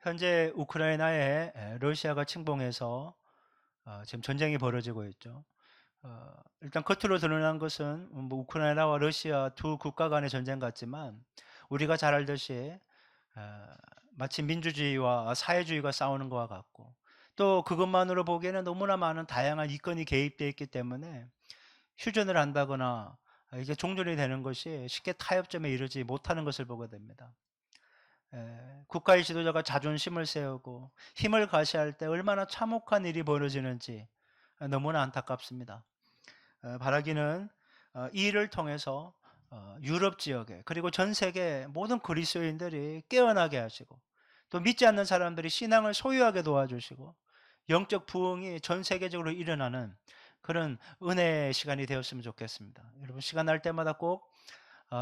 현재 우크라이나에 러시아가 침공해서 지금 전쟁이 벌어지고 있죠. 일단 겉으로 드러난 것은 뭐 우크라이나와 러시아 두 국가 간의 전쟁 같지만 우리가 잘 알듯이 어, 마치 민주주의와 사회주의가 싸우는 것과 같고, 또 그것만으로 보기에는 너무나 많은 다양한 이권이 개입되어 있기 때문에 휴전을 한다거나 이게 종전이 되는 것이 쉽게 타협점에 이르지 못하는 것을 보게 됩니다. 국가의 지도자가 자존심을 세우고 힘을 과시할 때 얼마나 참혹한 일이 벌어지는지 너무나 안타깝습니다. 바라기는 이 일을 통해서 유럽 지역에, 그리고 전 세계 모든 그리스도인들이 깨어나게 하시고, 또 믿지 않는 사람들이 신앙을 소유하게 도와주시고, 영적 부흥이 전 세계적으로 일어나는 그런 은혜의 시간이 되었으면 좋겠습니다. 여러분, 시간 날 때마다 꼭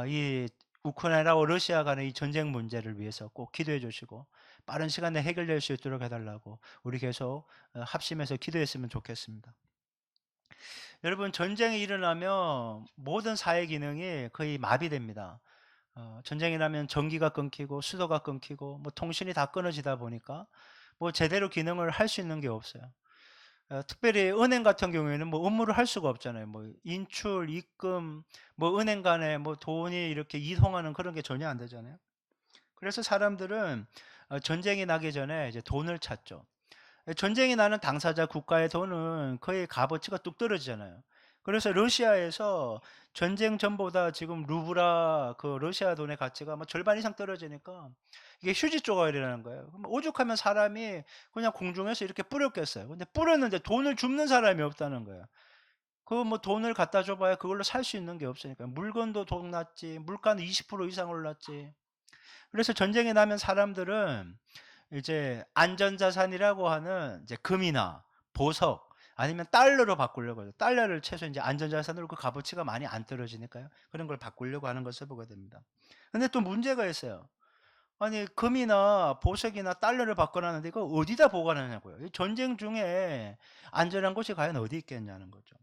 이 우크라이나와 러시아 간의 이 전쟁 문제를 위해서 꼭 기도해 주시고, 빠른 시간에 해결될 수 있도록 해달라고 우리 계속 합심해서 기도했으면 좋겠습니다. 여러분, 전쟁이 일어나면 모든 사회 기능이 거의 마비됩니다. 전쟁이 나면 전기가 끊기고 수도가 끊기고 뭐 통신이 다 끊어지다 보니까 뭐 제대로 기능을 할 수 있는 게 없어요. 특별히 은행 같은 경우에는 뭐 업무를 할 수가 없잖아요. 뭐 인출, 입금, 뭐 은행 간에 뭐 돈이 이렇게 이동하는 그런 게 전혀 안 되잖아요. 그래서 사람들은 전쟁이 나기 전에 이제 돈을 찾죠. 전쟁이 나는 당사자 국가의 돈은 거의 값어치가 뚝 떨어지잖아요. 그래서 러시아에서 전쟁 전보다 지금 루브라 그 러시아 돈의 가치가 뭐 절반 이상 떨어지니까 이게 휴지 조각이라는 거예요. 그럼 오죽하면 사람이 그냥 공중에서 이렇게 뿌렸겠어요. 근데 뿌렸는데 돈을 줍는 사람이 없다는 거예요. 그 뭐 돈을 갖다 줘봐야 그걸로 살 수 있는 게 없으니까. 물건도 돈 났지, 물가는 20% 이상 올랐지. 그래서 전쟁이 나면 사람들은 이제 안전자산이라고 하는 이제 금이나 보석, 아니면 달러로 바꾸려고 해요. 달러를 최소 이제 안전자산으로, 그 값어치가 많이 안 떨어지니까요. 그런 걸 바꾸려고 하는 것을 보게 됩니다. 근데 또 문제가 있어요. 아니, 금이나 보석이나 달러를 바꿔 놨는데 이거 어디다 보관하냐고요. 이 전쟁 중에 안전한 곳이 과연 어디 있겠냐는 거죠.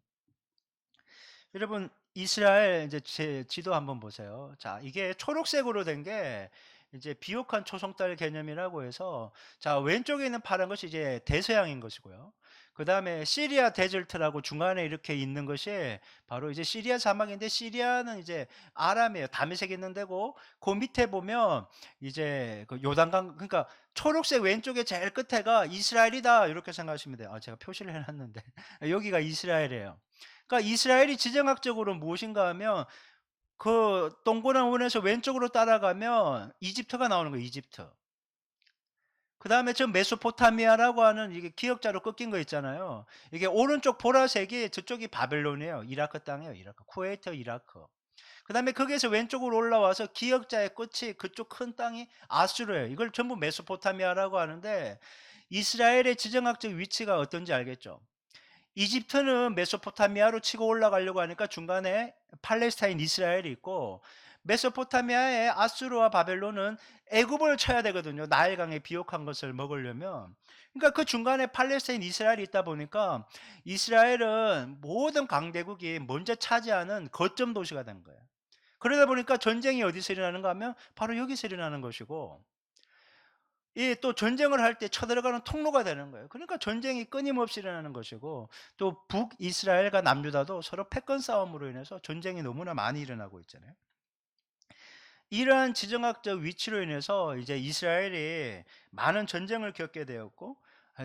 여러분, 이스라엘 이제 제 지도 한번 보세요. 자, 이게 초록색으로 된 게 이제 비옥한 초성달 개념이라고 해서, 자, 왼쪽에 있는 파란 것이 이제 대서양인 것이고요. 그다음에 시리아 데절트라고 중간에 이렇게 있는 것이 바로 이제 시리아 사막인데, 시리아는 이제 아람이에요. 다메섹 있는 데고, 그 밑에 보면 이제 그 요단강, 그러니까 초록색 왼쪽에 제일 끝에가 이스라엘이다 이렇게 생각하시면 돼요. 제가 표시를 해 놨는데 여기가 이스라엘이에요. 그러니까 이스라엘이 지정학적으로 무엇인가 하면 그 동그란 원에서 왼쪽으로 따라가면 이집트가 나오는 거예요, 이집트. 그다음에 저 메소포타미아라고 하는 이게 기역자로 꺾인 거 있잖아요. 이게 오른쪽 보라색이 저쪽이 바벨론이에요. 이라크 땅이에요, 이라크. 쿠웨이트, 이라크. 그다음에 거기에서 왼쪽으로 올라와서 기역자의 끝이 그쪽 큰 땅이 아수르예요. 이걸 전부 메소포타미아라고 하는데, 이스라엘의 지정학적 위치가 어떤지 알겠죠? 이집트는 메소포타미아로 치고 올라가려고 하니까 중간에 팔레스타인 이스라엘이 있고, 메소포타미아의 아수르와 바벨론은 애굽을 쳐야 되거든요. 나일강에 비옥한 것을 먹으려면. 그러니까 그 중간에 팔레스타인 이스라엘이 있다 보니까 이스라엘은 모든 강대국이 먼저 차지하는 거점 도시가 된 거예요. 그러다 보니까 전쟁이 어디서 일어나는가 하면 바로 여기서 일어나는 것이고, 이 또 전쟁을 할 때 쳐들어가는 통로가 되는 거예요. 그러니까 전쟁이 끊임없이 일어나는 것이고, 또 북이스라엘과 남유다도 서로 패권 싸움으로 인해서 전쟁이 너무나 많이 일어나고 있잖아요. 이러한 지정학적 위치로 인해서 이제 이스라엘이 많은 전쟁을 겪게 되었고,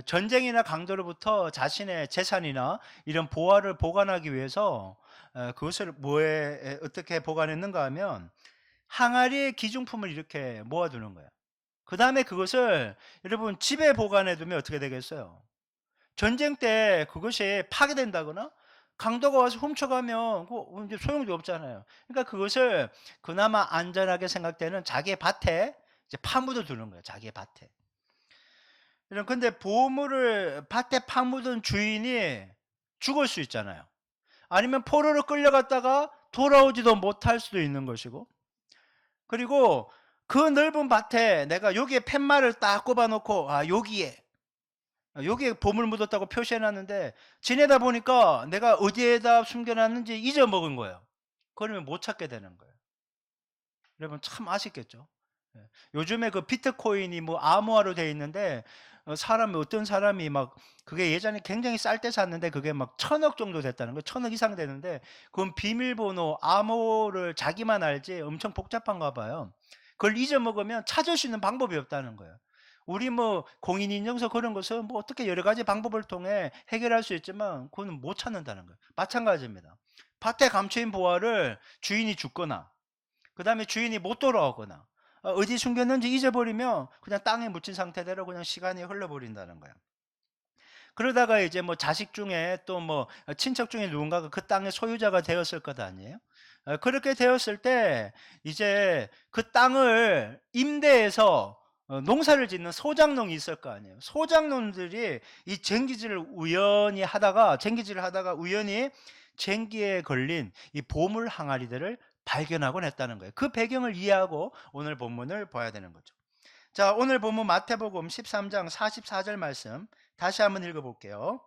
전쟁이나 강도로부터 자신의 재산이나 이런 보화를 보관하기 위해서 그것을 뭐에 어떻게 보관했는가 하면 항아리의 기중품을 이렇게 모아두는 거예요. 그 다음에 그것을 여러분 집에 보관해 두면 어떻게 되겠어요? 전쟁 때 그것이 파괴된다거나 강도가 와서 훔쳐가면 그 이제 소용도 없잖아요. 그러니까 그것을 그나마 안전하게 생각되는 자기의 밭에 이제 파묻어 두는 거예요. 자기의 밭에. 근데 보물을 밭에 파묻은 주인이 죽을 수 있잖아요. 아니면 포로로 끌려갔다가 돌아오지도 못할 수도 있는 것이고, 그리고 그 넓은 밭에 내가 여기에 팻말을 딱 꼽아놓고, 여기에 보물 묻었다고 표시해놨는데 지내다 보니까 내가 어디에다 숨겨놨는지 잊어먹은 거예요. 그러면 못 찾게 되는 거예요. 여러분, 참 아쉽겠죠? 예. 요즘에 그 비트코인이 뭐 암호화로 돼 있는데 사람이 어떤 사람이 막 그게 예전에 굉장히 쌀 때 샀는데 그게 막 1,000억 정도 됐다는 거예요. 1,000억 이상 되는데 그건 비밀번호 암호를 자기만 알지 엄청 복잡한가 봐요. 그걸 잊어먹으면 찾을 수 있는 방법이 없다는 거예요. 우리 뭐 공인인증서 그런 것은 뭐 어떻게 여러 가지 방법을 통해 해결할 수 있지만 그거는 못 찾는다는 거예요. 마찬가지입니다. 밭에 감춰인 보화를 주인이 죽거나 그다음에 주인이 못 돌아오거나 어디 숨겼는지 잊어버리면 그냥 땅에 묻힌 상태대로 그냥 시간이 흘러버린다는 거예요. 그러다가 이제 뭐 자식 중에 또 뭐 친척 중에 누군가가 그 땅의 소유자가 되었을 것 아니에요? 그렇게 되었을 때 이제 그 땅을 임대해서 농사를 짓는 소작농이 있을 거 아니에요. 소작농들이 이 쟁기질을 하다가 우연히 쟁기에 걸린 이 보물 항아리들을 발견하곤 했다는 거예요. 그 배경을 이해하고 오늘 본문을 봐야 되는 거죠. 자, 오늘 본문 마태복음 13장 44절 말씀 다시 한번 읽어볼게요.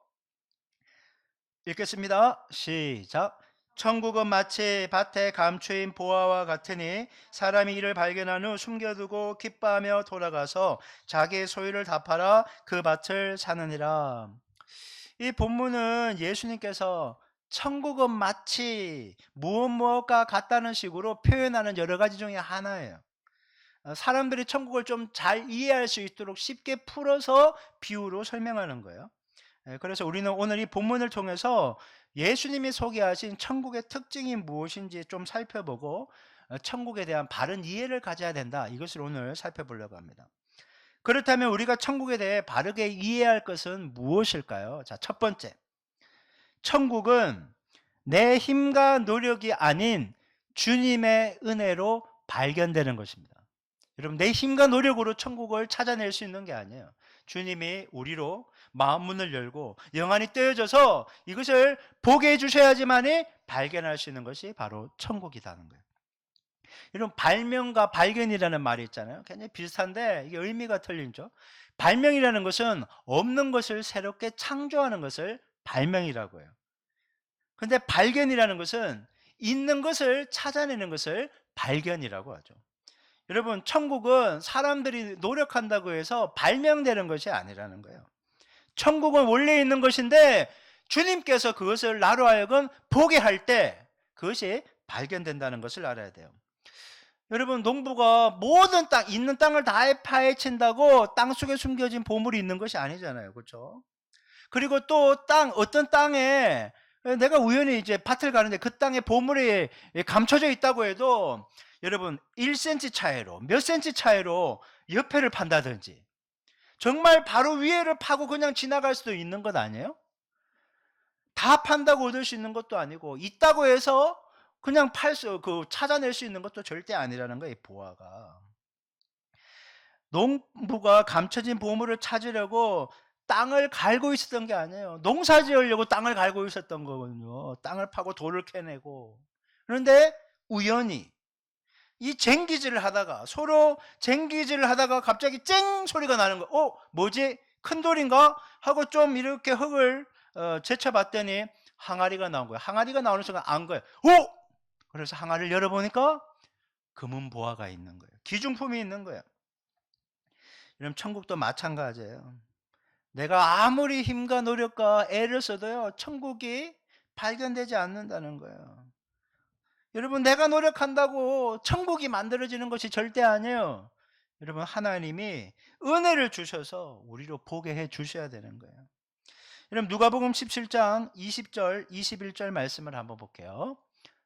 읽겠습니다. 시작. 천국은 마치 밭에 감추인 보화와 같으니 사람이 이를 발견한 후 숨겨두고 기뻐하며 돌아가서 자기의 소유를 다 팔아 그 밭을 사느니라. 이 본문은 예수님께서 천국은 마치 무엇과 같다는 식으로 표현하는 여러 가지 중에 하나예요. 사람들이 천국을 좀 잘 이해할 수 있도록 쉽게 풀어서 비유로 설명하는 거예요. 그래서 우리는 오늘 이 본문을 통해서 예수님이 소개하신 천국의 특징이 무엇인지 좀 살펴보고 천국에 대한 바른 이해를 가져야 된다. 이것을 오늘 살펴보려고 합니다. 그렇다면 우리가 천국에 대해 바르게 이해할 것은 무엇일까요? 자, 첫 번째. 천국은 내 힘과 노력이 아닌 주님의 은혜로 발견되는 것입니다. 여러분, 내 힘과 노력으로 천국을 찾아낼 수 있는 게 아니에요. 주님이 우리로 마음 문을 열고 영안이 떼어져서 이것을 보게 해주셔야지만이 발견할 수 있는 것이 바로 천국이라는 거예요. 이런 발명과 발견이라는 말이 있잖아요. 굉장히 비슷한데 이게 의미가 틀리죠. 발명이라는 것은 없는 것을 새롭게 창조하는 것을 발명이라고 해요. 근데 발견이라는 것은 있는 것을 찾아내는 것을 발견이라고 하죠. 여러분, 천국은 사람들이 노력한다고 해서 발명되는 것이 아니라는 거예요. 천국은 원래 있는 것인데 주님께서 그것을 나로 하여금 보게 할 때 그것이 발견된다는 것을 알아야 돼요. 여러분, 농부가 모든 있는 땅을 다 파헤친다고 땅속에 숨겨진 보물이 있는 것이 아니잖아요. 그렇죠? 그리고 또 어떤 땅에 내가 우연히 이제 밭을 가는데 그 땅에 보물이 감춰져 있다고 해도 여러분 1cm 차이로 몇 cm 차이로 옆에를 판다든지 정말 바로 위에를 파고 그냥 지나갈 수도 있는 것 아니에요? 다 판다고 얻을 수 있는 것도 아니고 있다고 해서 그냥 찾아낼 수 있는 것도 절대 아니라는 거예요. 보화가. 농부가 감춰진 보물을 찾으려고 땅을 갈고 있었던 게 아니에요. 농사 지으려고 땅을 갈고 있었던 거거든요. 땅을 파고 돌을 캐내고. 그런데 우연히 이 쟁기질을 하다가 서로 쟁기질을 하다가 갑자기 쨍 소리가 나는 거. 뭐지? 큰 돌인가? 하고 좀 이렇게 흙을 제쳐봤더니 항아리가 나온 거예요. 항아리가 나오는 순간 안 거예요. 그래서 항아리를 열어보니까 금은 보화가 있는 거예요. 기중품이 있는 거예요. 이런 천국도 마찬가지예요. 내가 아무리 힘과 노력과 애를 써도요, 천국이 발견되지 않는다는 거예요. 여러분, 내가 노력한다고 천국이 만들어지는 것이 절대 아니에요. 여러분, 하나님이 은혜를 주셔서 우리로 보게 해 주셔야 되는 거예요. 여러분, 누가복음 17장 20절, 21절 말씀을 한번 볼게요.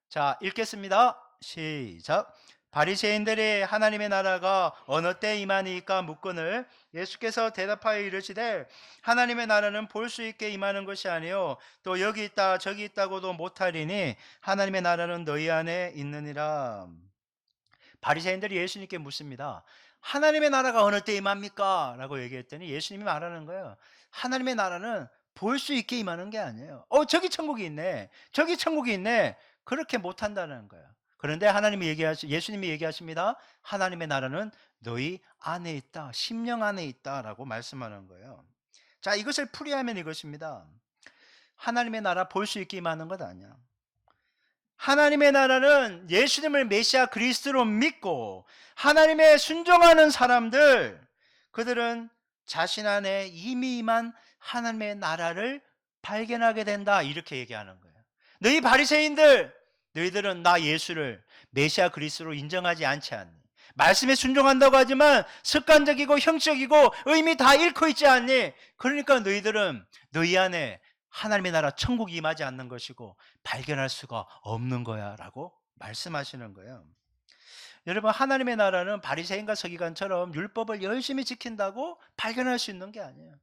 자, 읽겠습니다. 시작. 바리새인들이 하나님의 나라가 어느 때 임하니까 묻거늘 예수께서 대답하여 이르시되 하나님의 나라는 볼 수 있게 임하는 것이 아니요 또 여기 있다 저기 있다고도 못하리니 하나님의 나라는 너희 안에 있느니라. 바리새인들이 예수님께 묻습니다. 하나님의 나라가 어느 때 임합니까? 라고 얘기했더니 예수님이 말하는 거예요. 하나님의 나라는 볼 수 있게 임하는 게 아니에요. 저기 천국이 있네. 저기 천국이 있네. 그렇게 못한다는 거예요. 그런데 예수님이 얘기하십니다. 하나님의 나라는 너희 안에 있다. 심령 안에 있다라고 말씀하는 거예요. 자, 이것을 풀이하면 이것입니다. 하나님의 나라 볼 수 있게 임하는 것 아니야. 하나님의 나라는 예수님을 메시아 그리스도로 믿고 하나님의 순종하는 사람들, 그들은 자신 안에 이미 임한 하나님의 나라를 발견하게 된다, 이렇게 얘기하는 거예요. 너희 바리새인들, 너희들은 나 예수를 메시아 그리스도로 인정하지 않지 않니? 말씀에 순종한다고 하지만 습관적이고 형식이고 의미 다 잃고 있지 않니? 그러니까 너희들은 너희 안에 하나님의 나라 천국이 임하지 않는 것이고 발견할 수가 없는 거야 라고 말씀하시는 거예요. 여러분, 하나님의 나라는 바리새인과 서기관처럼 율법을 열심히 지킨다고 발견할 수 있는 게 아니에요.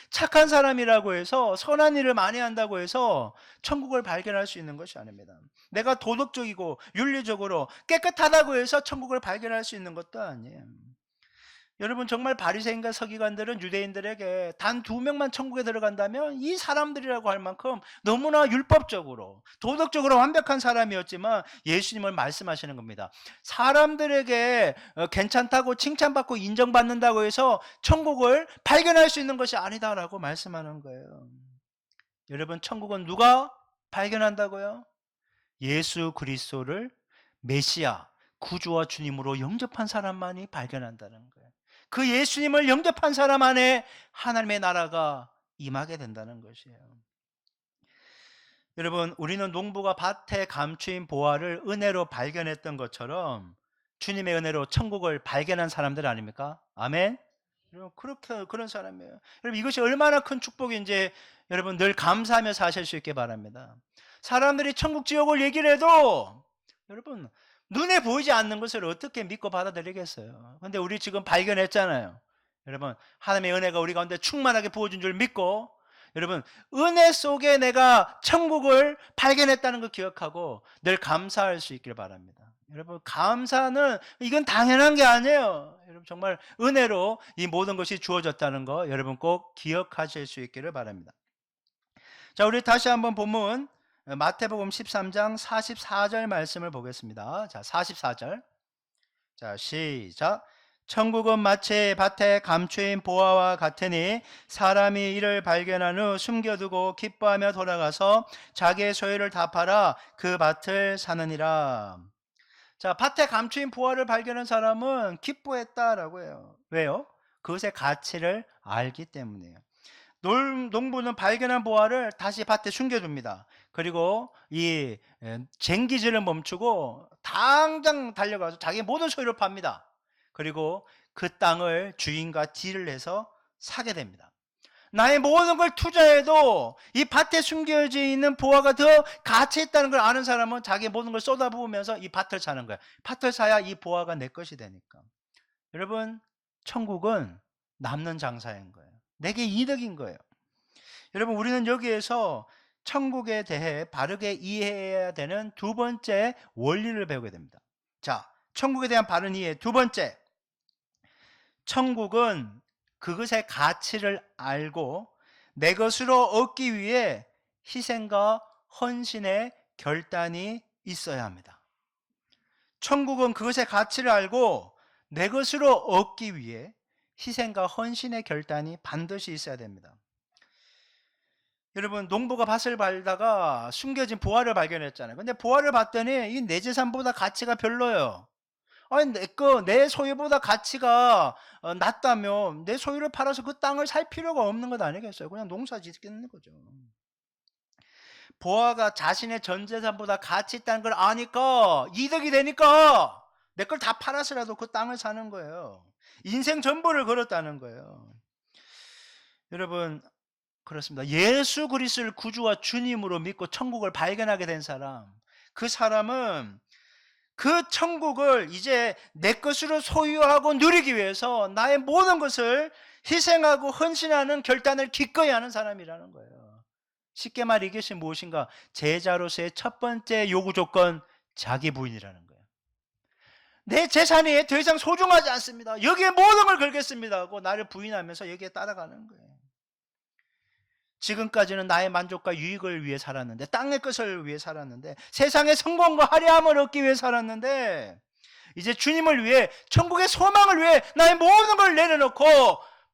착한 사람이라고 해서 선한 일을 많이 한다고 해서 천국을 발견할 수 있는 것이 아닙니다. 내가 도덕적이고 윤리적으로 깨끗하다고 해서 천국을 발견할 수 있는 것도 아니에요. 여러분, 정말 바리새인과 서기관들은 유대인들에게 단 2명만 천국에 들어간다면 이 사람들이라고 할 만큼 너무나 율법적으로 도덕적으로 완벽한 사람이었지만 예수님을 말씀하시는 겁니다. 사람들에게 괜찮다고 칭찬받고 인정받는다고 해서 천국을 발견할 수 있는 것이 아니다라고 말씀하는 거예요. 여러분, 천국은 누가 발견한다고요? 예수 그리스도를 메시아, 구주와 주님으로 영접한 사람만이 발견한다는 거예요. 그 예수님을 영접한 사람 안에 하나님의 나라가 임하게 된다는 것이에요. 여러분, 우리는 농부가 밭에 감추인 보화를 은혜로 발견했던 것처럼 주님의 은혜로 천국을 발견한 사람들 아닙니까? 아멘? 그런 사람이에요. 여러분, 이것이 얼마나 큰 축복인지 여러분 늘 감사하며 사실 수 있게 바랍니다. 사람들이 천국 지옥을 얘기를 해도 여러분 눈에 보이지 않는 것을 어떻게 믿고 받아들이겠어요? 근데 우리 지금 발견했잖아요. 여러분, 하나님의 은혜가 우리 가운데 충만하게 부어진 줄 믿고, 여러분, 은혜 속에 내가 천국을 발견했다는 거 기억하고 늘 감사할 수 있길 바랍니다. 여러분, 감사는 이건 당연한 게 아니에요. 여러분, 정말 은혜로 이 모든 것이 주어졌다는 거 여러분 꼭 기억하실 수 있기를 바랍니다. 자, 우리 다시 한번 본문 마태복음 13장 44절 말씀을 보겠습니다. 자, 44절. 자, 시작. 천국은 마치 밭에 감추인 보화와 같으니 사람이 이를 발견한 후 숨겨두고 기뻐하며 돌아가서 자기의 소유를 다 팔아 그 밭을 사느니라. 자, 밭에 감추인 보화를 발견한 사람은 기뻐했다라고 해요. 왜요? 그것의 가치를 알기 때문이에요. 농부는 발견한 보화를 다시 밭에 숨겨둡니다. 그리고 이 쟁기질을 멈추고 당장 달려가서 자기의 모든 소유를 팝니다. 그리고 그 땅을 주인과 딜을 해서 사게 됩니다. 나의 모든 걸 투자해도 이 밭에 숨겨져 있는 보화가 더 가치 있다는 걸 아는 사람은 자기의 모든 걸 쏟아부으면서 이 밭을 사는 거예요. 밭을 사야 이 보화가 내 것이 되니까. 여러분, 천국은 남는 장사인 거예요. 내게 이득인 거예요. 여러분, 우리는 여기에서 천국에 대해 바르게 이해해야 되는 두 번째 원리를 배우게 됩니다. 자, 천국에 대한 바른 이해 두 번째. 천국은 그것의 가치를 알고 내 것으로 얻기 위해 희생과 헌신의 결단이 있어야 합니다. 천국은 그것의 가치를 알고 내 것으로 얻기 위해 희생과 헌신의 결단이 반드시 있어야 됩니다. 여러분, 농부가 밭을 밟다가 숨겨진 보화를 발견했잖아요. 근데 보화를 봤더니 이 내 재산보다 가치가 별로예요. 아니, 내 소유보다 가치가 낮다면 내 소유를 팔아서 그 땅을 살 필요가 없는 것 아니겠어요? 그냥 농사 짓겠는 거죠. 보화가 자신의 전 재산보다 가치 있다는 걸 아니까, 이득이 되니까 내 걸 다 팔아서라도 그 땅을 사는 거예요. 인생 전부를 걸었다는 거예요. 여러분, 그렇습니다. 예수 그리스도를 구주와 주님으로 믿고 천국을 발견하게 된 사람, 그 사람은 그 천국을 이제 내 것으로 소유하고 누리기 위해서 나의 모든 것을 희생하고 헌신하는 결단을 기꺼이 하는 사람이라는 거예요. 쉽게 말해 이것이 무엇인가? 제자로서의 첫 번째 요구 조건, 자기 부인이라는 거예요. 내 재산이 더 이상 소중하지 않습니다. 여기에 모든 걸 걸겠습니다 하고 나를 부인하면서 여기에 따라가는 거예요. 지금까지는 나의 만족과 유익을 위해 살았는데, 땅의 것을 위해 살았는데, 세상의 성공과 화려함을 얻기 위해 살았는데, 이제 주님을 위해, 천국의 소망을 위해 나의 모든 걸 내려놓고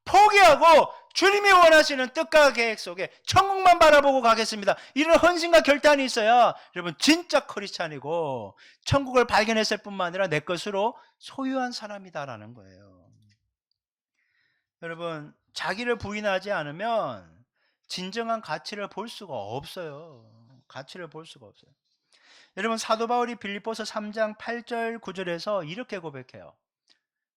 포기하고 주님이 원하시는 뜻과 계획 속에 천국만 바라보고 가겠습니다. 이런 헌신과 결단이 있어야 여러분 진짜 크리스찬이고 천국을 발견했을 뿐만 아니라 내 것으로 소유한 사람이다라는 거예요. 여러분 자기를 부인하지 않으면 진정한 가치를 볼 수가 없어요. 가치를 볼 수가 없어요. 여러분 사도 바울이 빌립보서 3장 8절 9절에서 이렇게 고백해요.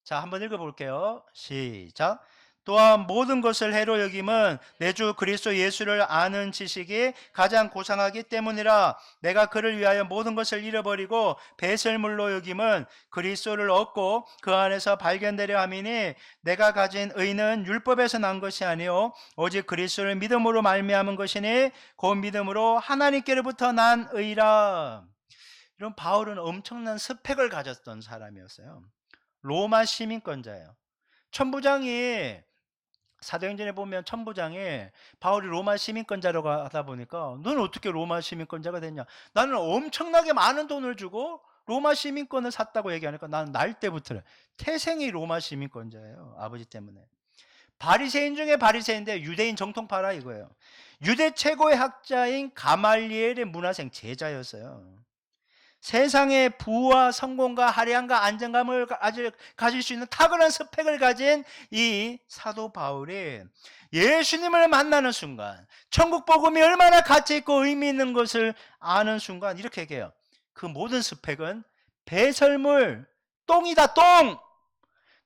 자, 한번 읽어볼게요. 시작. 또한 모든 것을 해로 여김은 내 주 그리스도 예수를 아는 지식이 가장 고상하기 때문이라. 내가 그를 위하여 모든 것을 잃어버리고 배설물로 여김은 그리스도를 얻고 그 안에서 발견되려 함이니 내가 가진 의는 율법에서 난 것이 아니요 오직 그리스도를 믿음으로 말미암은 것이니 그 믿음으로 하나님께로부터 난 의라. 이런 바울은 엄청난 스펙을 가졌던 사람이었어요. 로마 시민권자예요. 천부장이 사도행전에 보면 천부장이 바울이 로마 시민권자라고 하다 보니까 너는 어떻게 로마 시민권자가 됐냐? 나는 엄청나게 많은 돈을 주고 로마 시민권을 샀다고 얘기하니까 나는 날 때부터 태생이 로마 시민권자예요. 아버지 때문에. 바리새인 중에 바리새인인데 유대인 정통파라 이거예요. 유대 최고의 학자인 가말리엘의 문화생 제자였어요. 세상의 부와 성공과 화려함과 안정감을 가질 수 있는 탁월한 스펙을 가진 이 사도 바울이 예수님을 만나는 순간 천국 복음이 얼마나 가치 있고 의미 있는 것을 아는 순간 이렇게 얘기해요. 그 모든 스펙은 배설물, 똥이다, 똥!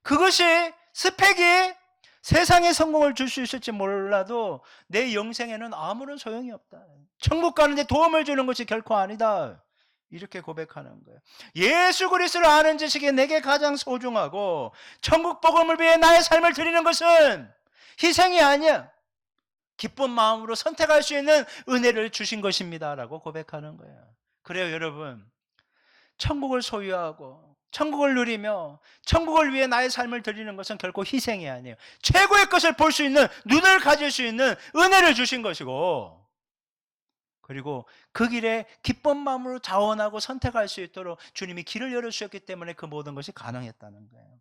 그것이 스펙이 세상의 성공을 줄 수 있을지 몰라도 내 영생에는 아무런 소용이 없다. 천국 가는데 도움을 주는 것이 결코 아니다. 이렇게 고백하는 거예요. 예수 그리스도를 아는 지식이 내게 가장 소중하고 천국 복음을 위해 나의 삶을 드리는 것은 희생이 아니야. 기쁜 마음으로 선택할 수 있는 은혜를 주신 것입니다 라고 고백하는 거예요. 그래요 여러분, 천국을 소유하고 천국을 누리며 천국을 위해 나의 삶을 드리는 것은 결코 희생이 아니에요. 최고의 것을 볼 수 있는 눈을 가질 수 있는 은혜를 주신 것이고, 그리고 그 길에 기쁜 마음으로 자원하고 선택할 수 있도록 주님이 길을 열어주셨기 때문에 그 모든 것이 가능했다는 거예요.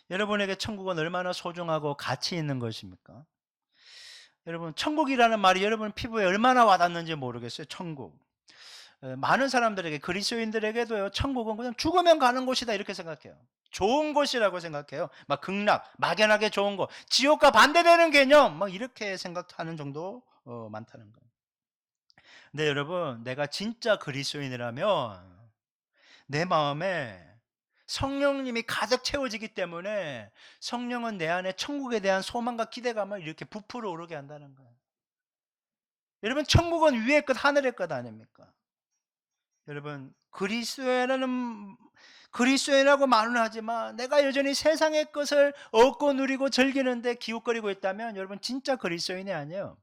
여러분에게 천국은 얼마나 소중하고 가치 있는 것입니까? 여러분 천국이라는 말이 여러분 피부에 얼마나 와닿는지 모르겠어요. 천국. 많은 사람들에게, 그리스도인들에게도요, 천국은 그냥 죽으면 가는 곳이다 이렇게 생각해요. 좋은 곳이라고 생각해요. 막 극락, 막연하게 좋은 곳, 지옥과 반대되는 개념, 막 이렇게 생각하는 정도 많다는 거예요. 근데 여러분, 내가 진짜 그리스도인이라면 내 마음에 성령님이 가득 채워지기 때문에 성령은 내 안에 천국에 대한 소망과 기대감을 이렇게 부풀어 오르게 한다는 거예요. 여러분 천국은 위의 것, 하늘의 것 아닙니까? 여러분 그리스도인이라고 말은 하지만 내가 여전히 세상의 것을 얻고 누리고 즐기는데 기웃거리고 있다면 여러분 진짜 그리스도인이 아니에요.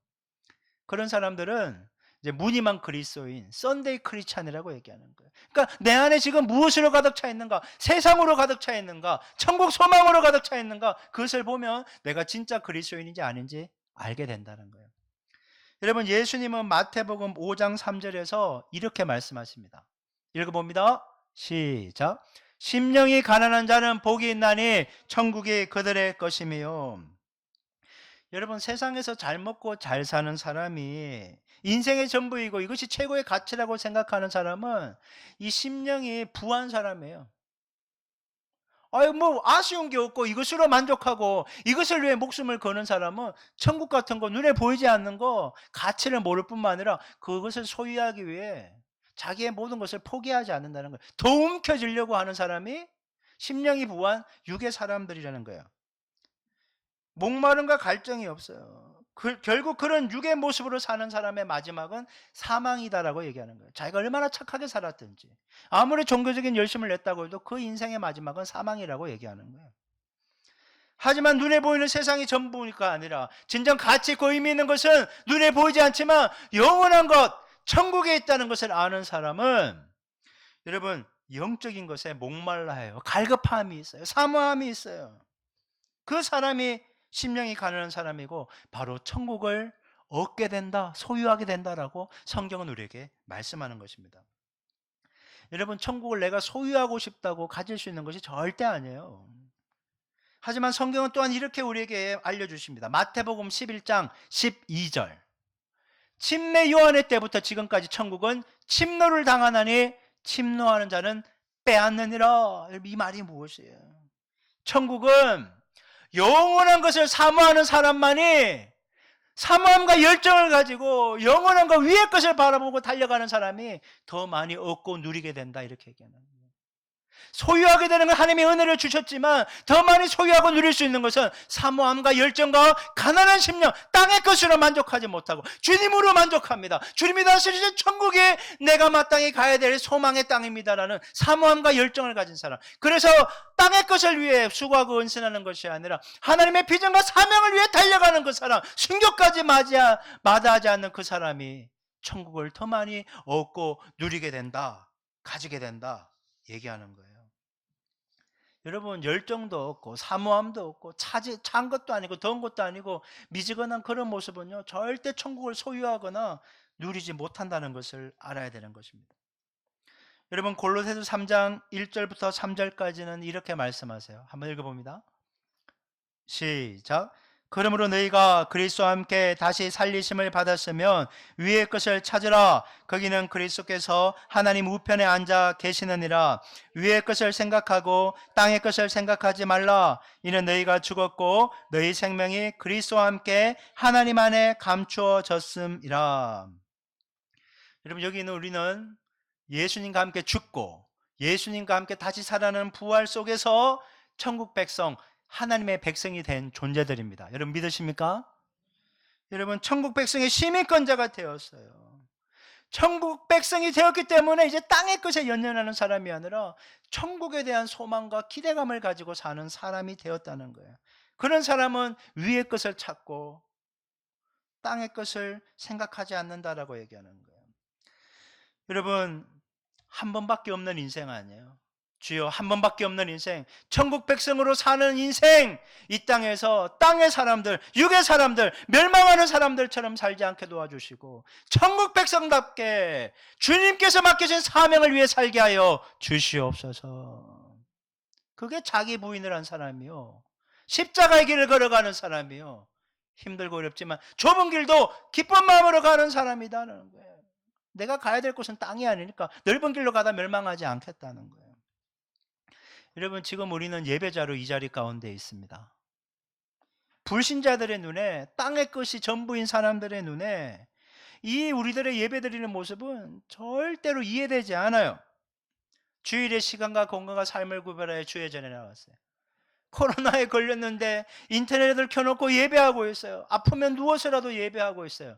그런 사람들은 이제 무늬만 그리스도인, 썬데이 크리스찬이라고 얘기하는 거예요. 그러니까 내 안에 지금 무엇으로 가득 차 있는가? 세상으로 가득 차 있는가? 천국 소망으로 가득 차 있는가? 그것을 보면 내가 진짜 그리스도인인지 아닌지 알게 된다는 거예요. 여러분 예수님은 마태복음 5장 3절에서 이렇게 말씀하십니다. 읽어봅니다. 시작. 심령이 가난한 자는 복이 있나니 천국이 그들의 것이며. 여러분 세상에서 잘 먹고 잘 사는 사람이 인생의 전부이고 이것이 최고의 가치라고 생각하는 사람은 이 심령이 부한 사람이에요. 아유 뭐 아쉬운 게 없고 이것으로 만족하고 이것을 위해 목숨을 거는 사람은 천국 같은 거, 눈에 보이지 않는 거 가치를 모를 뿐만 아니라 그것을 소유하기 위해 자기의 모든 것을 포기하지 않는다는 거예요. 더 움켜쥐려고 하는 사람이 심령이 부한 육의 사람들이라는 거예요. 목마름과 갈증이 없어요. 결국 그런 육의 모습으로 사는 사람의 마지막은 사망이다라고 얘기하는 거예요. 자기가 얼마나 착하게 살았든지 아무리 종교적인 열심을 냈다고 해도 그 인생의 마지막은 사망이라고 얘기하는 거예요. 하지만 눈에 보이는 세상이 전부니까 아니라 진정 가치 있고 의미 있는 것은 눈에 보이지 않지만 영원한 것, 천국에 있다는 것을 아는 사람은 여러분 영적인 것에 목말라해요. 갈급함이 있어요. 사모함이 있어요. 그 사람이 심령이 가난한 사람이고 바로 천국을 얻게 된다, 소유하게 된다라고 성경은 우리에게 말씀하는 것입니다. 여러분 천국을 내가 소유하고 싶다고 가질 수 있는 것이 절대 아니에요. 하지만 성경은 또한 이렇게 우리에게 알려주십니다. 마태복음 11장 12절. 침례 요한의 때부터 지금까지 천국은 침노를 당하나니 침노하는 자는 빼앗느니라. 이 말이 무엇이에요? 천국은 영원한 것을 사모하는 사람만이, 사모함과 열정을 가지고 영원한 것 위의 것을 바라보고 달려가는 사람이 더 많이 얻고 누리게 된다, 이렇게 얘기하는 거예요. 소유하게 되는 건 하나님의 은혜를 주셨지만 더 많이 소유하고 누릴 수 있는 것은 사모함과 열정과 가난한 심령, 땅의 것으로 만족하지 못하고 주님으로 만족합니다. 주님이 다스리신 천국이 내가 마땅히 가야 될 소망의 땅입니다라는 사모함과 열정을 가진 사람. 그래서 땅의 것을 위해 수고하고 은신하는 것이 아니라 하나님의 비전과 사명을 위해 달려가는 그 사람, 순교까지 마다하지 않는 그 사람이 천국을 더 많이 얻고 누리게 된다, 가지게 된다 얘기하는 거예요. 여러분, 열정도 없고 사모함도 없고 찬 것도 아니고 더운 것도 아니고 미지근한 그런 모습은요, 절대 천국을 소유하거나 누리지 못한다는 것을 알아야 되는 것입니다. 여러분, 골로새서 3장 1절부터 3절까지는 이렇게 말씀하세요. 한번 읽어봅니다. 시작. 그러므로 너희가 그리스도와 함께 다시 살리심을 받았으면 위의 것을 찾으라. 거기는 그리스도께서 하나님 우편에 앉아 계시느니라. 위의 것을 생각하고 땅의 것을 생각하지 말라. 이는 너희가 죽었고 너희 생명이 그리스도와 함께 하나님 안에 감추어졌음이라. 여러분, 여기 있는 우리는 예수님과 함께 죽고 예수님과 함께 다시 살아나는 부활 속에서 천국 백성, 하나님의 백성이 된 존재들입니다. 여러분, 믿으십니까? 여러분, 천국 백성의 시민권자가 되었어요. 천국 백성이 되었기 때문에 이제 땅의 것에 연연하는 사람이 아니라 천국에 대한 소망과 기대감을 가지고 사는 사람이 되었다는 거예요. 그런 사람은 위의 것을 찾고 땅의 것을 생각하지 않는다라고 얘기하는 거예요. 여러분, 한 번밖에 없는 인생 아니에요. 주여, 한 번밖에 없는 인생, 천국 백성으로 사는 인생, 이 땅에서 땅의 사람들, 육의 사람들, 멸망하는 사람들처럼 살지 않게 도와주시고 천국 백성답게 주님께서 맡기신 사명을 위해 살게 하여 주시옵소서. 그게 자기 부인을 한 사람이요, 십자가의 길을 걸어가는 사람이요, 힘들고 어렵지만 좁은 길도 기쁜 마음으로 가는 사람이다는 거예요. 내가 가야 될 곳은 땅이 아니니까 넓은 길로 가다 멸망하지 않겠다는 거예요. 여러분, 지금 우리는 예배자로 이 자리 가운데 있습니다. 불신자들의 눈에, 땅의 것이 전부인 사람들의 눈에 이 우리들의 예배드리는 모습은 절대로 이해되지 않아요. 주일의 시간과 건강과 삶을 구별하여 주의 전에 나왔어요. 코로나에 걸렸는데 인터넷을 켜놓고 예배하고 있어요. 아프면 누워서라도 예배하고 있어요.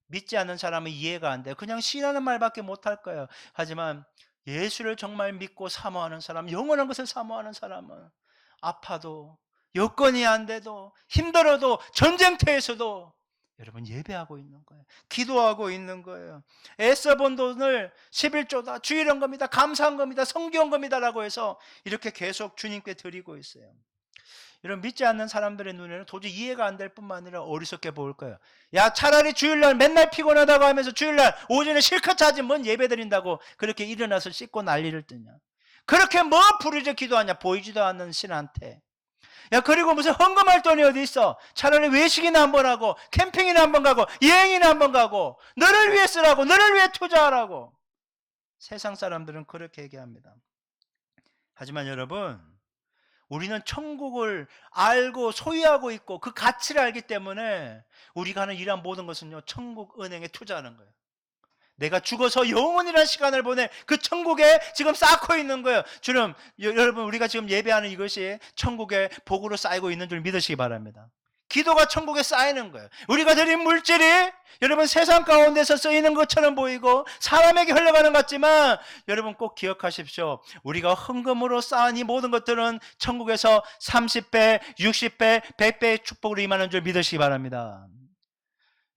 믿지 않는 사람은 이해가 안 돼요. 그냥 신하는 말밖에 못할 거예요. 하지만 예수를 정말 믿고 사모하는 사람, 영원한 것을 사모하는 사람은 아파도, 여건이 안 돼도, 힘들어도, 전쟁터에서도 여러분 예배하고 있는 거예요. 기도하고 있는 거예요. 애써 번 돈을 11조다, 주일한 겁니다, 감사한 겁니다, 성교한 겁니다 라고 해서 이렇게 계속 주님께 드리고 있어요. 이런 믿지 않는 사람들의 눈에는 도저히 이해가 안 될 뿐만 아니라 어리석게 보일 거예요. 야, 차라리 주일날 맨날 피곤하다고 하면서 주일날 오전에 실컷 자지 뭔 예배 드린다고 그렇게 일어나서 씻고 난리를 뜨냐. 그렇게 뭐 부르짖어 기도하냐, 보이지도 않는 신한테. 야, 그리고 무슨 헌금할 돈이 어디 있어. 차라리 외식이나 한번 하고 캠핑이나 한번 가고 여행이나 한번 가고 너를 위해 쓰라고, 너를 위해 투자하라고. 세상 사람들은 그렇게 얘기합니다. 하지만 여러분, 우리는 천국을 알고 소유하고 있고 그 가치를 알기 때문에 우리가 하는 이러한 모든 것은요, 천국 은행에 투자하는 거예요. 내가 죽어서 영원이라는 시간을 보내 그 천국에 지금 쌓고 있는 거예요. 주님, 여러분, 우리가 지금 예배하는 이것이 천국의 복으로 쌓이고 있는 줄 믿으시기 바랍니다. 기도가 천국에 쌓이는 거예요. 우리가 드린 물질이 여러분 세상 가운데서 쓰이는 것처럼 보이고 사람에게 흘러가는 것 같지만 여러분 꼭 기억하십시오. 우리가 헌금으로 쌓은 이 모든 것들은 천국에서 30배, 60배, 100배의 축복으로 임하는 줄 믿으시기 바랍니다.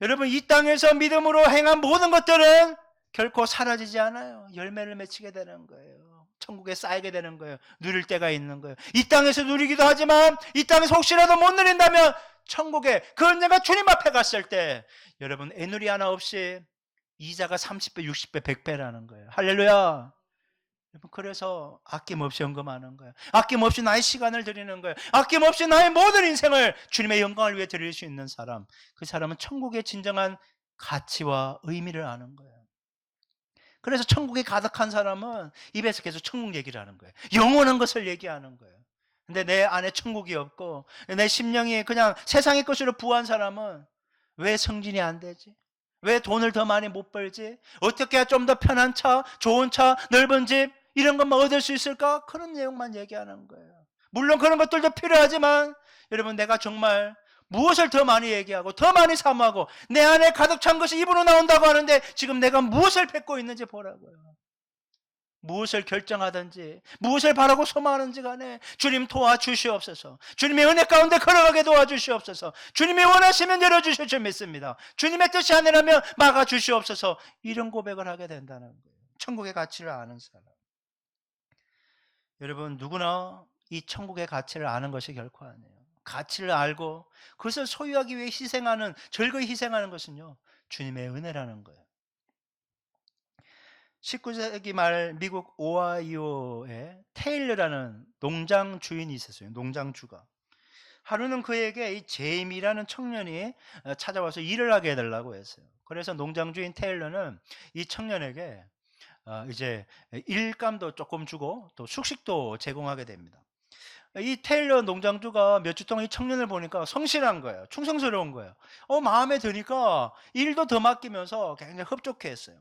여러분, 이 땅에서 믿음으로 행한 모든 것들은 결코 사라지지 않아요. 열매를 맺히게 되는 거예요. 천국에 쌓이게 되는 거예요. 누릴 때가 있는 거예요. 이 땅에서 누리기도 하지만 이 땅에서 혹시라도 못 누린다면 천국에, 그 언젠가 주님 앞에 갔을 때 여러분 애누리 하나 없이 이자가 30배, 60배, 100배라는 거예요. 할렐루야. 그래서 아낌없이 헌금하는 거예요. 아낌없이 나의 시간을 드리는 거예요. 아낌없이 나의 모든 인생을 주님의 영광을 위해 드릴 수 있는 사람, 그 사람은 천국의 진정한 가치와 의미를 아는 거예요. 그래서 천국이 가득한 사람은 입에서 계속 천국 얘기를 하는 거예요. 영원한 것을 얘기하는 거예요. 근데 내 안에 천국이 없고 내 심령이 그냥 세상의 것으로 부한 사람은 왜 승진이 안 되지? 왜 돈을 더 많이 못 벌지? 어떻게 해야 좀 더 편한 차, 좋은 차, 넓은 집 이런 것만 얻을 수 있을까? 그런 내용만 얘기하는 거예요. 물론 그런 것들도 필요하지만 여러분, 내가 정말 무엇을 더 많이 얘기하고 더 많이 사모하고 내 안에 가득 찬 것이 입으로 나온다고 하는데 지금 내가 무엇을 뱉고 있는지 보라고요. 무엇을 결정하든지 무엇을 바라고 소망하는지 간에 주님 도와주시옵소서. 주님의 은혜 가운데 걸어가게 도와주시옵소서. 주님이 원하시면 열어주실 줄 믿습니다. 주님의 뜻이 아니라면 막아주시옵소서. 이런 고백을 하게 된다는 거예요. 천국의 가치를 아는 사람. 여러분, 누구나 이 천국의 가치를 아는 것이 결코 아니에요. 가치를 알고 그것을 소유하기 위해 희생하는, 즐거이 희생하는 것은요, 주님의 은혜라는 거예요. 19세기 말 미국 오하이오에 테일러라는 농장 주인이 있었어요. 농장주가. 하루는 그에게 이 제임이라는 청년이 찾아와서 일을 하게 해달라고 했어요. 그래서 농장주인 테일러는 이 청년에게 이제 일감도 조금 주고 또 숙식도 제공하게 됩니다. 이 테일러 농장주가 몇 주 동안 이 청년을 보니까 성실한 거예요. 충성스러운 거예요. 마음에 드니까 일도 더 맡기면서 굉장히 흡족해 했어요.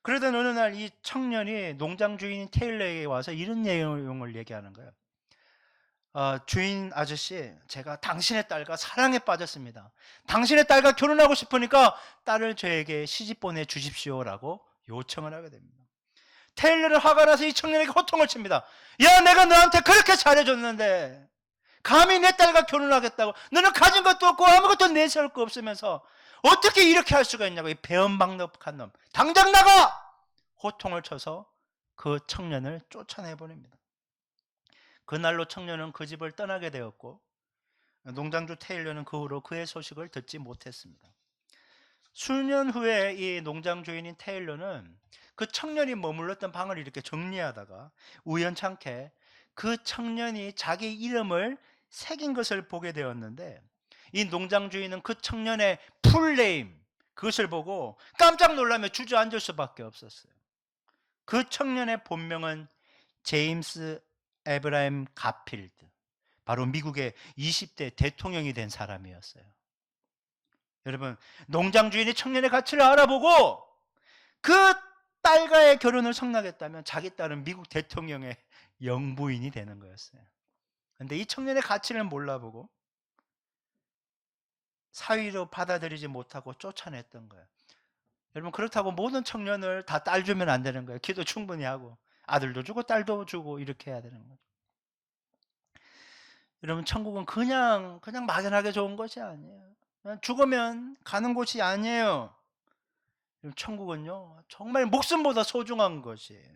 그러던 어느 날 이 청년이 농장 주인 테일러에게 와서 이런 내용을 얘기하는 거예요. 주인 아저씨, 제가 당신의 딸과 사랑에 빠졌습니다. 당신의 딸과 결혼하고 싶으니까 딸을 저에게 시집 보내 주십시오라고 요청을 하게 됩니다. 테일러는 화가 나서 이 청년에게 호통을 칩니다. 야, 내가 너한테 그렇게 잘해줬는데 감히 내 딸과 결혼하겠다고, 너는 가진 것도 없고 아무것도 내세울 거 없으면서 어떻게 이렇게 할 수가 있냐고, 이 배은망덕한 놈, 당장 나가! 호통을 쳐서 그 청년을 쫓아내버립니다. 그날로 청년은 그 집을 떠나게 되었고 농장주 테일러는 그 후로 그의 소식을 듣지 못했습니다. 수년 후에 이 농장 주인인 테일러는 그 청년이 머물렀던 방을 이렇게 정리하다가 우연찮게 그 청년이 자기 이름을 새긴 것을 보게 되었는데, 이 농장 주인은 그 청년의 풀네임, 그것을 보고 깜짝 놀라며 주저앉을 수밖에 없었어요. 그 청년의 본명은 제임스 에브라임 가필드, 바로 미국의 20대 대통령이 된 사람이었어요. 여러분, 농장 주인이 청년의 가치를 알아보고 그 딸과의 결혼을 성락했다면 자기 딸은 미국 대통령의 영부인이 되는 거였어요. 그런데 이 청년의 가치를 몰라보고 사위로 받아들이지 못하고 쫓아냈던 거예요. 여러분, 그렇다고 모든 청년을 다 딸 주면 안 되는 거예요. 기도 충분히 하고 아들도 주고 딸도 주고 이렇게 해야 되는 거죠. 여러분, 천국은 그냥 막연하게 좋은 것이 아니에요. 그냥 죽으면 가는 곳이 아니에요. 천국은요, 정말 목숨보다 소중한 것이에요.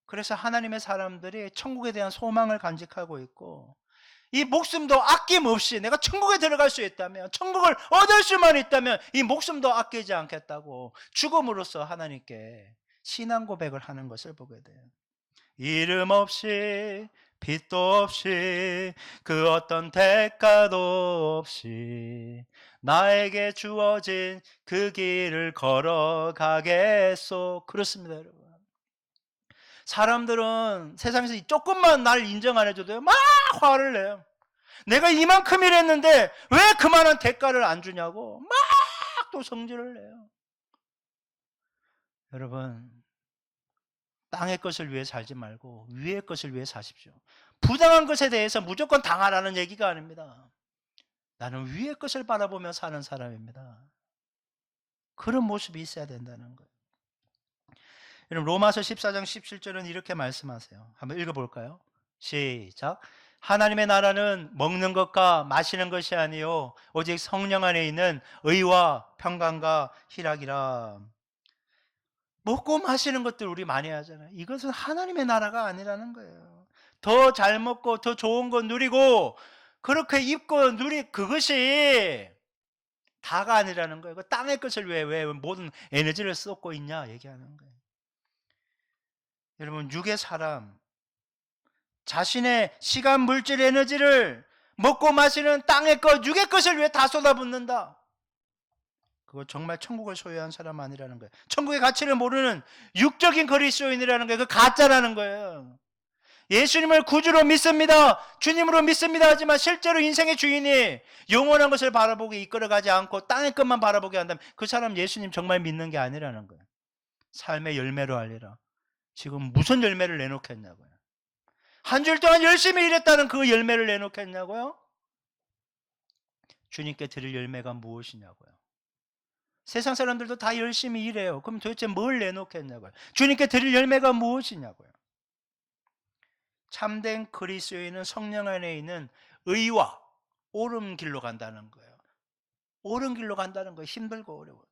그래서 하나님의 사람들이 천국에 대한 소망을 간직하고 있고, 이 목숨도 아낌없이 내가 천국에 들어갈 수 있다면, 천국을 얻을 수만 있다면 이 목숨도 아끼지 않겠다고 죽음으로써 하나님께 신앙 고백을 하는 것을 보게 돼요. 이름 없이 빛도 없이 그 어떤 대가도 없이 나에게 주어진 그 길을 걸어가겠소. 그렇습니다, 여러분. 사람들은 세상에서 조금만 날 인정 안 해줘도 막 화를 내요. 내가 이만큼 일했는데 왜 그만한 대가를 안 주냐고 막 또 성질을 내요. 여러분, 땅의 것을 위해 살지 말고 위의 것을 위해 사십시오. 부당한 것에 대해서 무조건 당하라는 얘기가 아닙니다. 나는 위의 것을 바라보며 사는 사람입니다. 그런 모습이 있어야 된다는 거예요. 여러분, 로마서 14장 17절은 이렇게 말씀하세요. 한번 읽어볼까요? 시작. 하나님의 나라는 먹는 것과 마시는 것이 아니요 오직 성령 안에 있는 의와 평강과 희락이라. 먹고 마시는 것들 우리 많이 하잖아요. 이것은 하나님의 나라가 아니라는 거예요. 더 잘 먹고 더 좋은 거 누리고 그렇게 입고 그것이 다가 아니라는 거예요. 그 땅의 것을 왜 모든 에너지를 쏟고 있냐 얘기하는 거예요. 여러분, 육의 사람, 자신의 시간, 물질, 에너지를 먹고 마시는 땅의 것, 육의 것을 왜 다 쏟아붓는다? 그거 정말 천국을 소유한 사람 아니라는 거예요. 천국의 가치를 모르는 육적인 그리스도인이라는 거예요. 그 가짜라는 거예요. 예수님을 구주로 믿습니다, 주님으로 믿습니다 하지만 실제로 인생의 주인이 영원한 것을 바라보게 이끌어가지 않고 땅의 것만 바라보게 한다면 그 사람 예수님 정말 믿는 게 아니라는 거예요. 삶의 열매로 알리라. 지금 무슨 열매를 내놓겠냐고요. 한 주일 동안 열심히 일했다는 그 열매를 내놓겠냐고요. 주님께 드릴 열매가 무엇이냐고요. 세상 사람들도 다 열심히 일해요. 그럼 도대체 뭘 내놓겠냐고요. 주님께 드릴 열매가 무엇이냐고요. 참된 그리스도인은 성령 안에 있는 의와 옳은 길로 간다는 거예요. 옳은 길로 간다는 거예요. 힘들고 어려워도.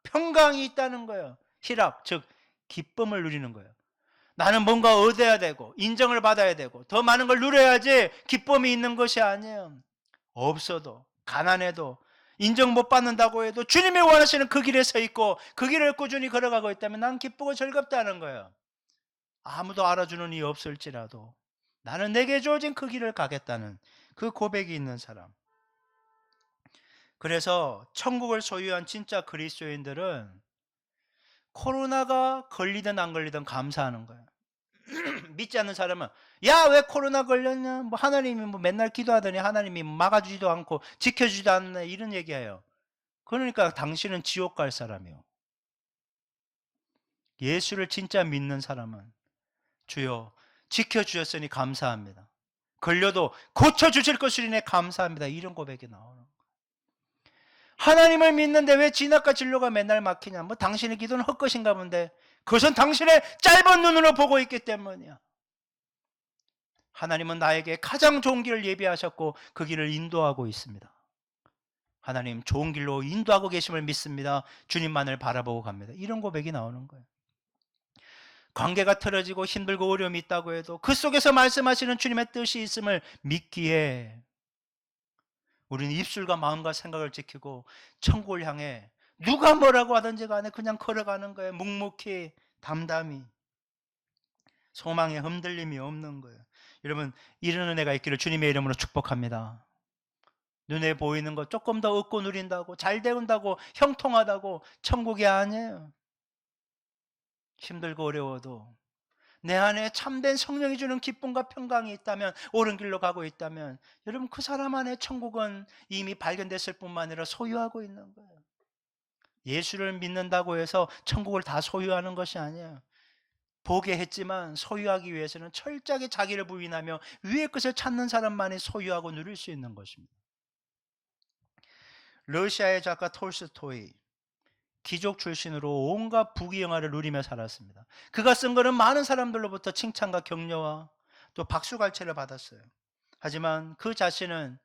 평강이 있다는 거예요. 희락, 즉 기쁨을 누리는 거예요. 나는 뭔가 얻어야 되고 인정을 받아야 되고 더 많은 걸 누려야지 기쁨이 있는 것이 아니에요. 없어도, 가난해도, 인정 못 받는다고 해도 주님이 원하시는 그 길에 서 있고 그 길을 꾸준히 걸어가고 있다면 난 기쁘고 즐겁다는 거예요. 아무도 알아주는 이 없을지라도 나는 내게 주어진 그 길을 가겠다는 그 고백이 있는 사람. 그래서 천국을 소유한 진짜 그리스도인들은 코로나가 걸리든 안 걸리든 감사하는 거예요. 믿지 않는 사람은 야, 왜 코로나 걸렸냐? 뭐 하나님이 뭐 맨날 기도하더니 하나님이 막아주지도 않고 지켜주지도 않네, 이런 얘기해요. 그러니까 당신은 지옥 갈 사람이요. 예수를 진짜 믿는 사람은 주여 지켜주셨으니 감사합니다. 걸려도 고쳐주실 것이니 감사합니다. 이런 고백이 나오는 거예요. 하나님을 믿는데 왜 진압과 진로가 맨날 막히냐? 뭐 당신의 기도는 헛것인가 본데 그것은 당신의 짧은 눈으로 보고 있기 때문이야. 하나님은 나에게 가장 좋은 길을 예비하셨고 그 길을 인도하고 있습니다. 하나님 좋은 길로 인도하고 계심을 믿습니다. 주님만을 바라보고 갑니다. 이런 고백이 나오는 거예요. 관계가 틀어지고 힘들고 어려움이 있다고 해도 그 속에서 말씀하시는 주님의 뜻이 있음을 믿기에 우리는 입술과 마음과 생각을 지키고 천국을 향해 누가 뭐라고 하든지 간에 그냥 걸어가는 거예요. 묵묵히 담담히. 소망에 흔들림이 없는 거예요. 여러분, 이런 은혜가 있기를 주님의 이름으로 축복합니다. 눈에 보이는 거 조금 더 얻고 누린다고, 잘 되온다고, 형통하다고 천국이 아니에요. 힘들고 어려워도 내 안에 참된 성령이 주는 기쁨과 평강이 있다면, 옳은 길로 가고 있다면 여러분, 그 사람 안에 천국은 이미 발견됐을 뿐만 아니라 소유하고 있는 거예요. 예수를 믿는다고 해서 천국을 다 소유하는 것이 아니에요. 보게 했지만 소유하기 위해서는 철저하게 자기를 부인하며 위의 것을 찾는 사람만이 소유하고 누릴 수 있는 것입니다. 러시아의 작가 톨스토이, 귀족 출신으로 온갖 부귀영화를 누리며 살았습니다. 그가 쓴 것은 많은 사람들로부터 칭찬과 격려와 또 박수갈채를 받았어요. 하지만 그 자신은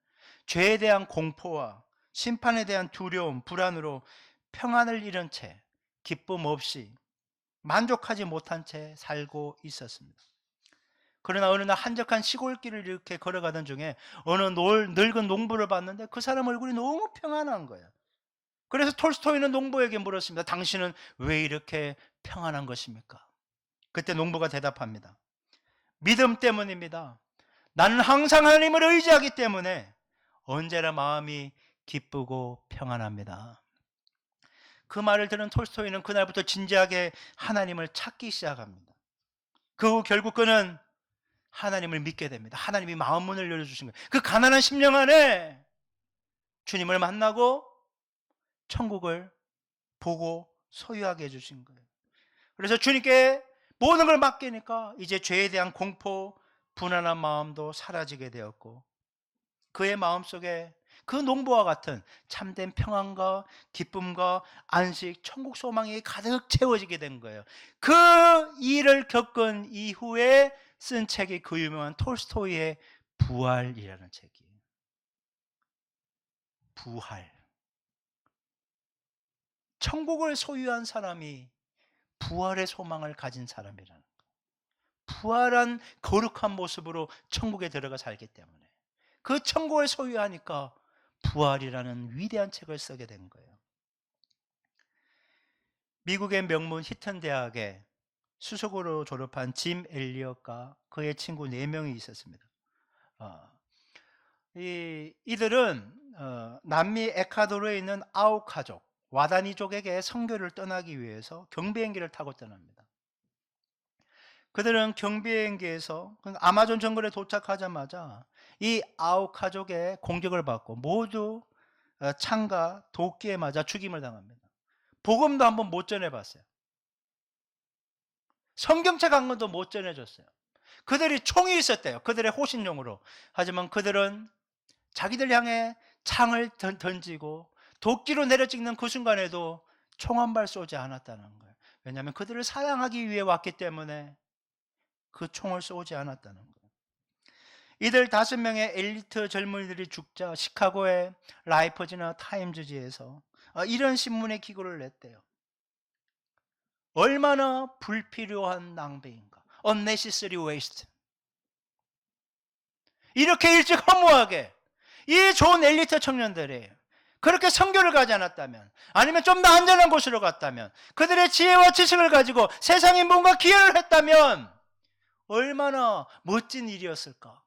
죄에 대한 공포와 심판에 대한 두려움, 불안으로 평안을 잃은 채 기쁨 없이 만족하지 못한 채 살고 있었습니다. 그러나 어느 날 한적한 시골길을 이렇게 걸어가던 중에 어느 늙은 농부를 봤는데 그 사람 얼굴이 너무 평안한 거예요. 그래서 톨스토이는 농부에게 물었습니다. 당신은 왜 이렇게 평안한 것입니까? 그때 농부가 대답합니다. 믿음 때문입니다. 나는 항상 하나님을 의지하기 때문에 언제나 마음이 기쁘고 평안합니다. 그 말을 들은 톨스토이는 그날부터 진지하게 하나님을 찾기 시작합니다. 그 후 결국 그는 하나님을 믿게 됩니다. 하나님이 마음 문을 열어주신 거예요. 그 가난한 심령 안에 주님을 만나고 천국을 보고 소유하게 해주신 거예요. 그래서 주님께 모든 걸 맡기니까 이제 죄에 대한 공포, 불안한 마음도 사라지게 되었고 그의 마음속에 그 농부와 같은 참된 평안과 기쁨과 안식, 천국 소망이 가득 채워지게 된 거예요. 그 일을 겪은 이후에 쓴 책이 그 유명한 톨스토이의 부활이라는 책이에요. 부활. 천국을 소유한 사람이 부활의 소망을 가진 사람이라는 거예요. 부활한 거룩한 모습으로 천국에 들어가 살기 때문에 그 천국을 소유하니까 부활이라는 위대한 책을 쓰게 된 거예요. 미국의 명문 히튼 대학에 수석으로 졸업한 짐 엘리엇과 그의 친구 4명이 있었습니다. 이들은 남미 에콰도르에 있는 아우카족, 와다니족에게 선교를 떠나기 위해서 경비행기를 타고 떠납니다. 그들은 경비행기에서 아마존 정글에 도착하자마자 이 아우카족의 공격을 받고 모두 창과 도끼에 맞아 죽임을 당합니다. 복음도 한번 못 전해봤어요. 성경책 한 권도 못 전해줬어요. 그들이 총이 있었대요. 그들의 호신용으로. 하지만 그들은 자기들 향해 창을 던지고 도끼로 내려찍는 그 순간에도 총 한 발 쏘지 않았다는 거예요. 왜냐하면 그들을 사랑하기 위해 왔기 때문에 그 총을 쏘지 않았다는 거예요. 이들 5명의 엘리트 젊은이들이 죽자 시카고의 라이퍼지나 타임즈지에서 이런 신문의 기고를 냈대요. 얼마나 불필요한 낭비인가. unnecessary waste. 이렇게 일찍 허무하게 이 좋은 엘리트 청년들이 그렇게 선교를 가지 않았다면, 아니면 좀 더 안전한 곳으로 갔다면, 그들의 지혜와 지식을 가지고 세상에 뭔가 기여를 했다면 얼마나 멋진 일이었을까.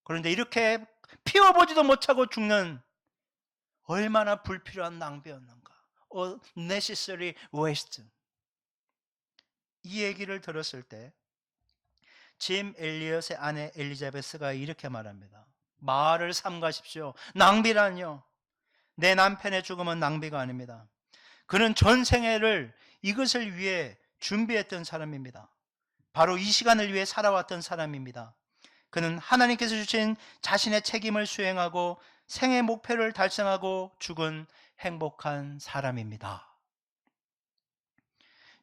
그런데 이렇게 피워보지도 못하고 죽는 얼마나 불필요한 낭비였는가. unnecessary waste. 이 얘기를 들었을 때 짐 엘리엇의 아내 엘리자베스가 이렇게 말합니다. 말을 삼가십시오. 낭비라뇨. 내 남편의 죽음은 낭비가 아닙니다. 그는 전 생애를 이것을 위해 준비했던 사람입니다. 바로 이 시간을 위해 살아왔던 사람입니다. 그는 하나님께서 주신 자신의 책임을 수행하고 생애 목표를 달성하고 죽은 행복한 사람입니다.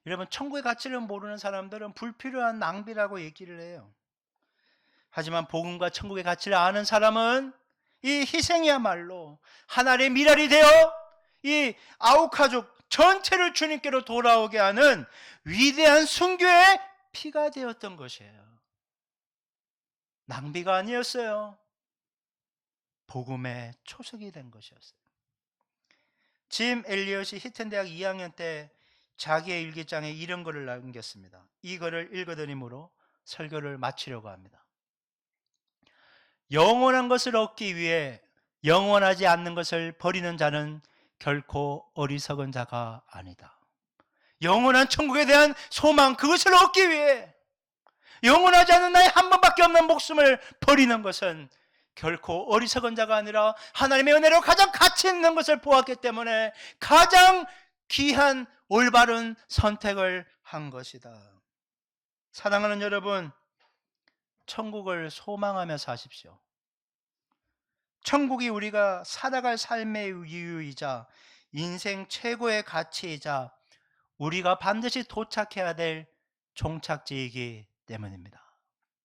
여러분, 천국의 가치를 모르는 사람들은 불필요한 낭비라고 얘기를 해요. 하지만 복음과 천국의 가치를 아는 사람은 이 희생이야말로 하나님의 미랄이 되어 이 아우카족 전체를 주님께로 돌아오게 하는 위대한 순교의 피가 되었던 것이에요. 낭비가 아니었어요. 복음의 초석이 된 것이었어요. 짐 엘리엇이 히튼 대학 2학년 때 자기의 일기장에 이런 글을 남겼습니다. 이 글을 읽어드리므로 설교를 마치려고 합니다. 영원한 것을 얻기 위해 영원하지 않는 것을 버리는 자는 결코 어리석은 자가 아니다. 영원한 천국에 대한 소망, 그것을 얻기 위해 영원하지 않은 나의 한 번밖에 없는 목숨을 버리는 것은 결코 어리석은 자가 아니라 하나님의 은혜로 가장 가치 있는 것을 보았기 때문에 가장 귀한 올바른 선택을 한 것이다. 사랑하는 여러분, 천국을 소망하며 사십시오. 천국이 우리가 살아갈 삶의 이유이자 인생 최고의 가치이자 우리가 반드시 도착해야 될 종착지이기 때문입니다.